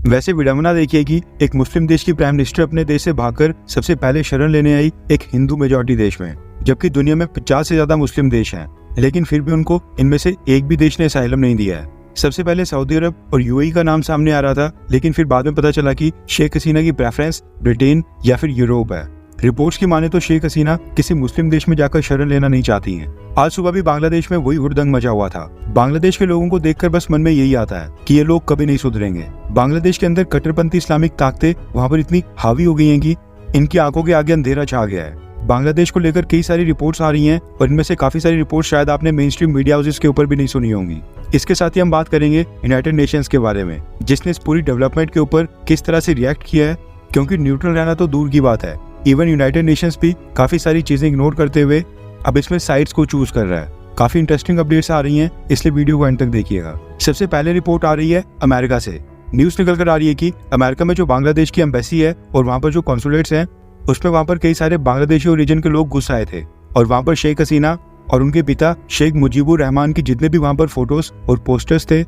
वैसे विडंबना देखिए कि एक मुस्लिम देश की प्राइम मिनिस्टर अपने देश से भागकर सबसे पहले शरण लेने आई एक हिंदू मेजॉरिटी देश में, जबकि दुनिया में 50 से ज्यादा मुस्लिम देश हैं, लेकिन फिर भी उनको इनमें से एक भी देश ने असाइलम नहीं दिया है। सबसे पहले सऊदी अरब और यूएई का नाम सामने आ रहा था, लेकिन फिर बाद में पता चला कि शेख हसीना की प्रेफरेंस ब्रिटेन या फिर यूरोप है। रिपोर्ट्स की माने तो शेख हसीना किसी मुस्लिम देश में जाकर शरण लेना नहीं चाहती हैं। आज सुबह भी बांग्लादेश में वही हुड़दंग मचा हुआ था। बांग्लादेश के लोगों को देखकर बस मन में यही आता है कि ये लोग कभी नहीं सुधरेंगे। बांग्लादेश के अंदर कट्टरपंथी इस्लामिक ताकतें वहाँ पर इतनी हावी हो गई हैं कि इनकी आंखों के आगे अंधेरा छा गया है। बांग्लादेश को लेकर कई सारी रिपोर्ट्स आ रही हैं और इनमें से काफी सारी रिपोर्ट्स शायद आपने मेन स्ट्रीम मीडिया हाउसेस के ऊपर भी नहीं सुनी होंगी। इसके साथ ही हम बात करेंगे यूनाइटेड नेशंस के बारे में, जिसने इस पूरी डेवलपमेंट के ऊपर किस तरह से रिएक्ट किया है, क्योंकि न्यूट्रल रहना तो दूर की बात है, इवन यूनाइटेड नेशंस भी काफी सारी चीजें इग्नोर करते हुए अब इसमें साइड्स को चूज कर रहा है। काफी इंटरेस्टिंग अपडेट्स आ रही हैं, इसलिए वीडियो को एंड तक देखिएगा। सबसे पहले रिपोर्ट आ रही है अमेरिका से। न्यूज निकल कर आ रही है कि अमेरिका में जो बांग्लादेश की एम्बेसी है और वहाँ पर जो कॉन्सुलेट्स हैं, उसमें वहाँ पर कई सारे बांग्लादेशी ओरिजिन के लोग घुस आए थे और वहाँ पर शेख हसीना और उनके पिता शेख मुजीबुर रहमान की जितने भी वहाँ पर फोटोज और पोस्टर्स थे,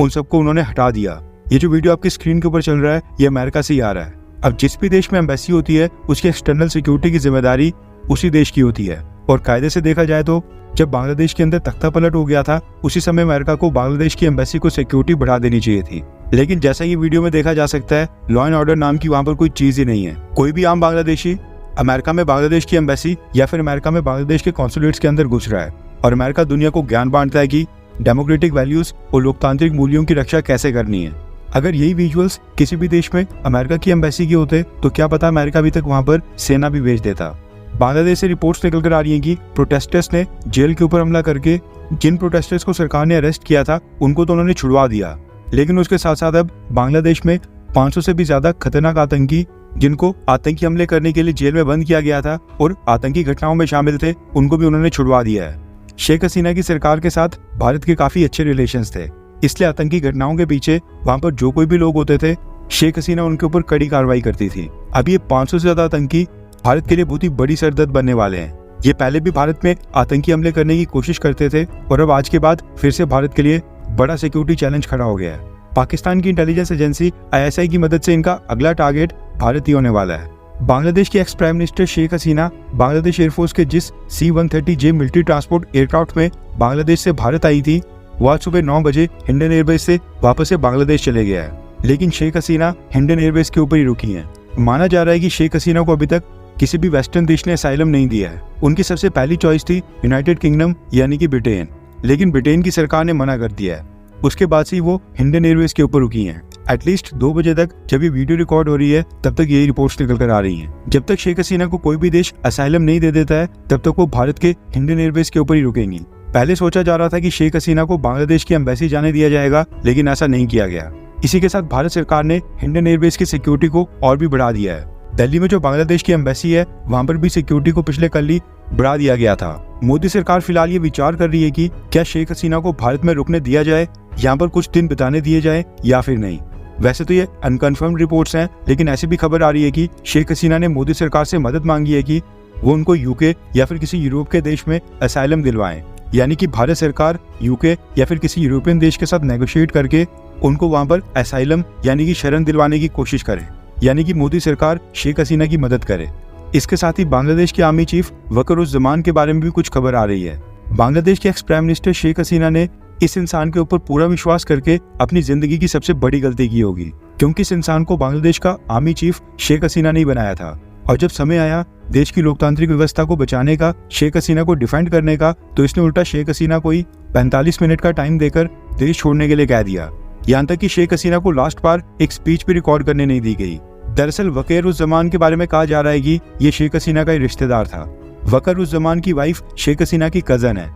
उन सबको उन्होंने हटा दिया। ये जो वीडियो आपकी स्क्रीन के ऊपर चल रहा है, ये अमेरिका से ही आ रहा है। अब जिस भी देश में एम्बेसी होती है, उसकी एक्सटर्नल सिक्योरिटी की जिम्मेदारी उसी देश की होती है। और कायदे से देखा जाए तो जब बांग्लादेश के अंदर तख्ता पलट हो गया था, उसी समय अमेरिका को बांग्लादेश की एम्बेसी को सिक्योरिटी बढ़ा देनी चाहिए थी। लेकिन जैसा ये वीडियो में देखा जा सकता है, लॉ एंड ऑर्डर नाम की वहाँ पर कोई चीज ही नहीं है। कोई भी आम बांग्लादेशी अमेरिका में बांग्लादेश की एम्बेसी या फिर अमेरिका में बांग्लादेश के कॉन्सुलेट्स के अंदर घुस रहा है और अमेरिका दुनिया को ज्ञान बांटता है कि डेमोक्रेटिक वैल्यूज और लोकतांत्रिक मूल्यों की रक्षा कैसे करनी है। अगर यही विजुअल्स किसी भी देश में अमेरिका की एम्बेसी के होते तो क्या पता अमेरिका अभी तक वहाँ पर सेना भी भेज देता। बांग्लादेश से रिपोर्ट्स निकल कर आ रही हैं कि प्रोटेस्टर्स ने जेल के ऊपर हमला करके जिन प्रोटेस्टर्स को सरकार ने अरेस्ट किया था, उनको तो उन्होंने छुड़वा दिया, लेकिन उसके साथ साथ अब बांग्लादेश में 500 से भी ज्यादा खतरनाक आतंकी, जिनको आतंकी हमले करने के लिए जेल में बंद किया गया था और आतंकी घटनाओं में शामिल थे, उनको भी उन्होंने छुड़वा दिया है। शेख हसीना की सरकार के साथ भारत के काफी अच्छे रिलेशंस थे, इसलिए आतंकी घटनाओं के पीछे वहां पर जो कोई भी लोग होते थे, शेख हसीना उनके ऊपर कड़ी कार्रवाई करती थी। अब ये 500 से ज्यादा आतंकी भारत के लिए बहुत ही बड़ी सरदर्द बनने वाले हैं। ये पहले भी भारत में आतंकी हमले करने की कोशिश करते थे और अब आज के बाद फिर से भारत के लिए बड़ा सिक्योरिटी चैलेंज खड़ा हो गया है। पाकिस्तान की इंटेलिजेंस एजेंसी ISI की मदद से इनका अगला टारगेट भारत ही होने वाला है। बांग्लादेश की ex prime minister Sheikh Hasina Bangladesh air force के जिस C-130J मिलिट्री ट्रांसपोर्ट एयरक्राफ्ट में बांग्लादेश से भारत आई थी, वो आज सुबह 9 बजे हिंडन एयरबेस से वापस से बांग्लादेश चले गया है। लेकिन शेख हसीना हिंडन एयरबेस के ऊपर ही रुकी हैं। माना जा रहा है कि शेख हसीना को अभी तक किसी भी वेस्टर्न देश ने असाइलम नहीं दिया है। उनकी सबसे पहली चॉइस थी यूनाइटेड किंगडम यानी कि ब्रिटेन, लेकिन ब्रिटेन की सरकार ने मना कर दिया है। उसके बाद से वो हिंडन एयरवेज के ऊपर रुकी हैं। एटलीस्ट 2 बजे तक जब ये वीडियो रिकॉर्ड हो रही है, तब तक यही रिपोर्ट्स निकल कर आ रही हैं। जब तक शेख हसीना को कोई भी देश असाइलम नहीं दे देता है, तब तक वो भारत के हिंडन एयरवेज के ऊपर ही रुकेंगी। पहले सोचा जा रहा था कि शेख हसीना को बांग्लादेश की एम्बेसी जाने दिया जाएगा, लेकिन ऐसा नहीं किया गया। इसी के साथ भारत सरकार ने हिंडन एयरवेज की सिक्योरिटी को और भी बढ़ा दिया है। दिल्ली में जो बांग्लादेश की एम्बेसी है, वहाँ पर भी सिक्योरिटी को पिछले कल ही बढ़ा दिया गया था। मोदी सरकार फिलहाल ये विचार कर रही है कि क्या शेख हसीना को भारत में रुकने दिया जाए, यहाँ पर कुछ दिन बिताने दिए जाए या फिर नहीं। वैसे तो ये अनकन्फर्म्ड रिपोर्ट्स हैं, लेकिन ऐसी भी खबर आ रही है कि शेख हसीना ने मोदी सरकार से मदद मांगी है कि वो उनको यूके या फिर किसी यूरोप के देश में असाइलम दिलवाएं, यानी कि भारत सरकार यूके या फिर किसी यूरोपियन देश के साथ नेगोशिएट करके उनको वहाँ पर असाइलम यानी कि शरण दिलवाने की कोशिश करे, यानी कि मोदी सरकार शेख हसीना की मदद करे। इसके साथ ही बांग्लादेश के आर्मी चीफ वकरुज़्ज़मान के बारे में भी कुछ खबर आ रही है। बांग्लादेश के ex prime minister Sheikh Hasina ने इस इंसान के ऊपर पूरा विश्वास करके अपनी जिंदगी की सबसे बड़ी गलती की होगी, क्योंकि इस इंसान को बांग्लादेश का आर्मी चीफ शेख हसीना ने बनाया था। और जब समय आया देश की लोकतांत्रिक व्यवस्था को बचाने का, शेख हसीना को डिफेंड करने का, तो इसने उल्टा शेख हसीना को ही 45 मिनट का टाइम देकर देश छोड़ने के लिए कह दिया। यहाँ तक कि शेख हसीना को लास्ट बार एक स्पीच भी रिकॉर्ड करने नहीं दी गई। दरअसल वकीरुज़्ज़मान के बारे में कहा जा रहा है कि ये शेख हसीना का रिश्तेदार था। वकीरुज़्ज़मान की वाइफ शेख हसीना की कजन है।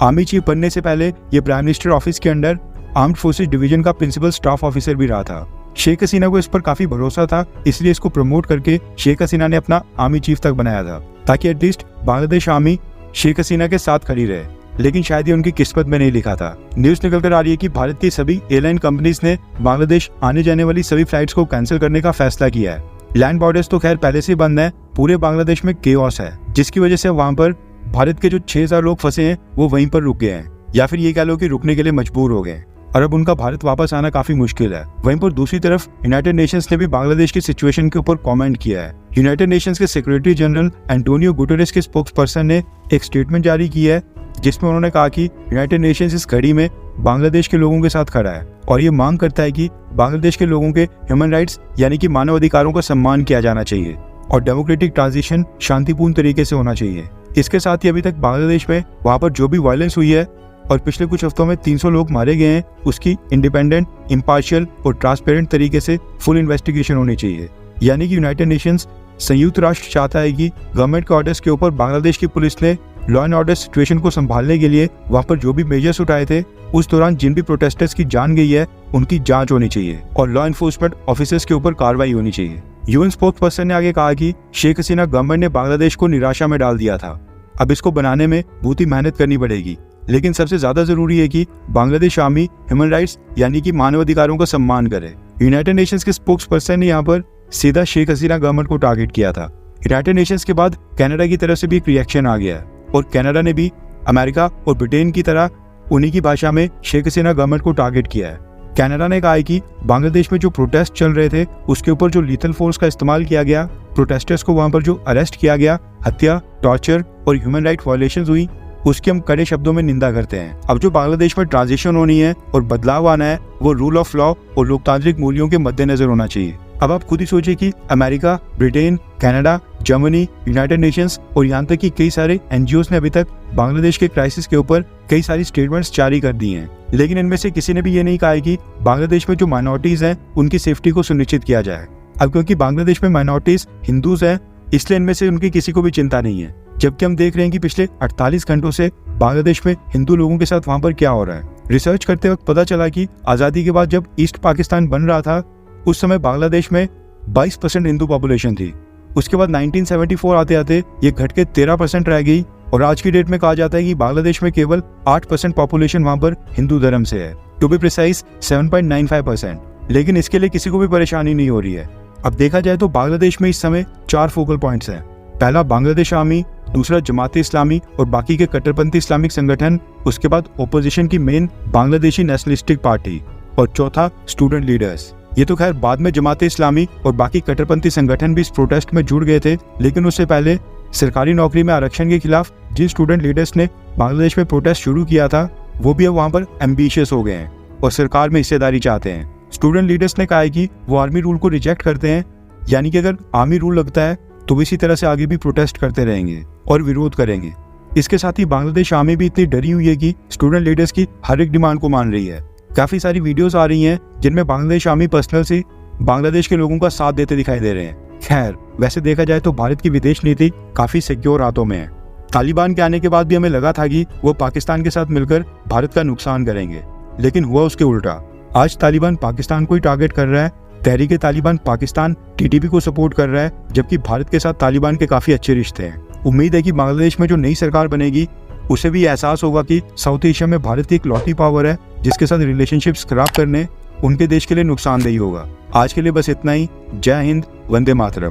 आर्मी चीफ बनने से पहले ये प्राइम मिनिस्टर ऑफिस के अंडर आर्म्ड फोर्सेस डिवीजन का प्रिंसिपल स्टाफ ऑफिसर भी रहा था। शेख हसीना को इस पर काफी भरोसा था, इसलिए इसको प्रमोट करके शेख हसीना ने अपना आर्मी चीफ तक बनाया था, ताकि एटलीस्ट बांग्लादेश आर्मी शेख हसीना के साथ खड़ी रहे। लेकिन शायद ये उनकी किस्मत में नहीं लिखा था। न्यूज निकल कर आ रही है कि भारत की सभी एयरलाइन कंपनीज ने बांग्लादेश आने जाने वाली सभी फ्लाइट्स को कैंसिल करने का फैसला किया है। लैंड बॉर्डर्स तो खैर पहले से बंद है, पूरे बांग्लादेश में केओस है, जिसकी वजह से वहाँ पर भारत के जो 6000 लोग फंसे हैं वो वहीं पर रुक गए हैं, या फिर ये कह लो कि रुकने के लिए मजबूर हो गए। और अब उनका भारत वापस आना काफी मुश्किल है। वहीं पर दूसरी तरफ यूनाइटेड नेशंस ने भी बांग्लादेश की सिचुएशन के ऊपर कमेंट किया है। यूनाइटेड नेशंस के सेक्रेटरी जनरल एंटोनियो गुटेरेस के स्पोक्स पर्सन ने एक स्टेटमेंट जारी की है जिसमें उन्होंने कहा कि यूनाइटेड नेशंस इस घड़ी में बांग्लादेश के लोगों के साथ खड़ा है और ये मांग करता है कि बांग्लादेश के लोगों के ह्यूमन राइट्स यानी कि मानव अधिकारों का सम्मान किया जाना चाहिए और डेमोक्रेटिक ट्रांजिशन शांतिपूर्ण तरीके से होना चाहिए। इसके साथ ही अभी तक बांग्लादेश में वहाँ पर जो भी वायलेंस हुई है और पिछले कुछ हफ्तों में 300 लोग मारे गए हैं, उसकी इंडिपेंडेंट, इम्पार्शियल और ट्रांसपेरेंट तरीके से फुल इन्वेस्टिगेशन होनी चाहिए। यानी कि यूनाइटेड नेशंस संयुक्त राष्ट्र चाहता है कि गवर्नमेंट के ऑर्डर्स के ऊपर बांग्लादेश की पुलिस ने लॉ एंड ऑर्डर सिचुएशन को संभालने के लिए वहाँ पर जो भी मेजर्स उठाए थे, उस दौरान जिन भी प्रोटेस्टर्स की जान गई है उनकी जांच होनी चाहिए और लॉ एनफोर्समेंट ऑफिसर्स के ऊपर कार्रवाई होनी चाहिए। यूएन स्पोक्स पर्सन ने आगे कहा कि शेख हसीना गवर्नमेंट ने बांग्लादेश को निराशा में डाल दिया था, अब इसको बनाने में बहुत ही मेहनत करनी पड़ेगी, लेकिन सबसे ज्यादा जरूरी है कि बांग्लादेश आर्मी ह्यूमन राइट्स यानी कि मानव अधिकारों का सम्मान करे। यूनाइटेड नेशंस के स्पोक्स पर्सन ने यहाँ पर सीधा शेख हसीना गवर्नमेंट को टारगेट किया था। यूनाइटेड नेशंस के बाद कनाडा की तरफ से भी एक रिएक्शन आ गया है और कनाडा ने भी अमेरिका और ब्रिटेन की तरह उन्हीं की भाषा में शेख हसीना गवर्नमेंट को टारगेट किया है। कनाडा ने कहा है कि बांग्लादेश में जो प्रोटेस्ट चल रहे थे उसके ऊपर जो लीथल फोर्स का इस्तेमाल किया गया, प्रोटेस्टर्स को वहां पर जो अरेस्ट किया गया, हत्या, टॉर्चर और ह्यूमन राइट वायलेशंस हुई, उसकी हम कड़े शब्दों में निंदा करते हैं। अब जो बांग्लादेश में ट्रांजिशन होनी है और बदलाव आना है वो रूल ऑफ लॉ और लोकतांत्रिक मूल्यों के मद्देनजर होना चाहिए। अब आप खुद ही सोचिए कि America, Britain, Canada, Germany, United Nations और यहाँ तक कि कई सारे एनजीओस ने अभी तक बांग्लादेश के क्राइसिस के ऊपर कई सारी स्टेटमेंट्स जारी कर दी हैं, लेकिन इनमें से किसी ने भी ये नहीं कहा है कि बांग्लादेश में जो माइनॉरिटीज हैं उनकी सेफ्टी को सुनिश्चित किया जाए। अब क्योंकि बांग्लादेश में माइनॉरिटीज हिंदूज हैं, इसलिए इनमें से उनकी किसी को भी चिंता नहीं है, जबकि हम देख रहे हैं कि पिछले 48 घंटों से बांग्लादेश में हिंदू लोगों के साथ वहां पर क्या हो रहा है। रिसर्च करते वक्त पता चला कि आज़ादी के बाद जब ईस्ट पाकिस्तान बन रहा था उस समय बांग्लादेश में 22% हिंदू पॉपुलेशन थी। उसके बाद 1974 आते आते ये घट के 13% रह गई और आज की डेट में कहा जाता है कि बांग्लादेश में केवल 8% पॉपुलेशन वहां पर हिंदू धर्म से है, टू बी प्रिसाइज 7.95%। लेकिन इसके लिए किसी को भी परेशानी नहीं हो रही है। अब देखा जाए तो बांग्लादेश में इस समय 4 फोकल पॉइंट्स हैं। पहला बांग्लादेश आर्मी, दूसरा जमाते इस्लामी और बाकी के कट्टरपंथी इस्लामिक संगठन, उसके बाद ओपोजिशन की मेन बांग्लादेशी नेशनलिस्टिक पार्टी और चौथा स्टूडेंट लीडर्स। ये तो खैर बाद में जमाते इस्लामी और बाकी कट्टरपंथी संगठन भी इस प्रोटेस्ट में जुड़ गए थे, लेकिन उससे पहले सरकारी नौकरी में आरक्षण के खिलाफ जिन स्टूडेंट लीडर्स ने बांग्लादेश में प्रोटेस्ट शुरू किया था वो भी अब वहाँ पर एम्बिशियस हो गए हैं और सरकार में हिस्सेदारी चाहते हैं। स्टूडेंट लीडर्स ने कहा है कि वो आर्मी रूल को रिजेक्ट करते हैं, यानी कि अगर आर्मी रूल लगता है तो इसी तरह से आगे भी प्रोटेस्ट करते रहेंगे और विरोध करेंगे। इसके साथ ही बांग्लादेश आर्मी भी इतनी डरी हुई है कि स्टूडेंट लीडर्स की हर एक डिमांड को मान रही है। काफी सारी वीडियोस आ रही हैं जिनमें बांग्लादेश आर्मी पर्सनल से बांग्लादेश के लोगों का साथ देते दिखाई दे रहे हैं। खैर, वैसे देखा जाए तो भारत की विदेश नीति काफी सिक्योर हाथों में है। तालिबान के आने के बाद भी हमें लगा था कि वो पाकिस्तान के साथ मिलकर भारत का नुकसान करेंगे, लेकिन हुआ उसके उल्टा। आज तालिबान पाकिस्तान को ही टारगेट कर रहा है। तहरीक तालिबान पाकिस्तान टीटीपी को सपोर्ट कर रहा है, जबकि भारत के साथ तालिबान के काफी अच्छे रिश्ते हैं। उम्मीद है कि बांग्लादेश में जो नई सरकार बनेगी उसे भी एहसास होगा कि साउथ एशिया में भारत की एक लौती पावर है जिसके साथ रिलेशनशिप्स खराब करने उनके देश के लिए नुकसानदेही होगा। आज के लिए बस इतना ही। जय हिंद, वंदे मातरम।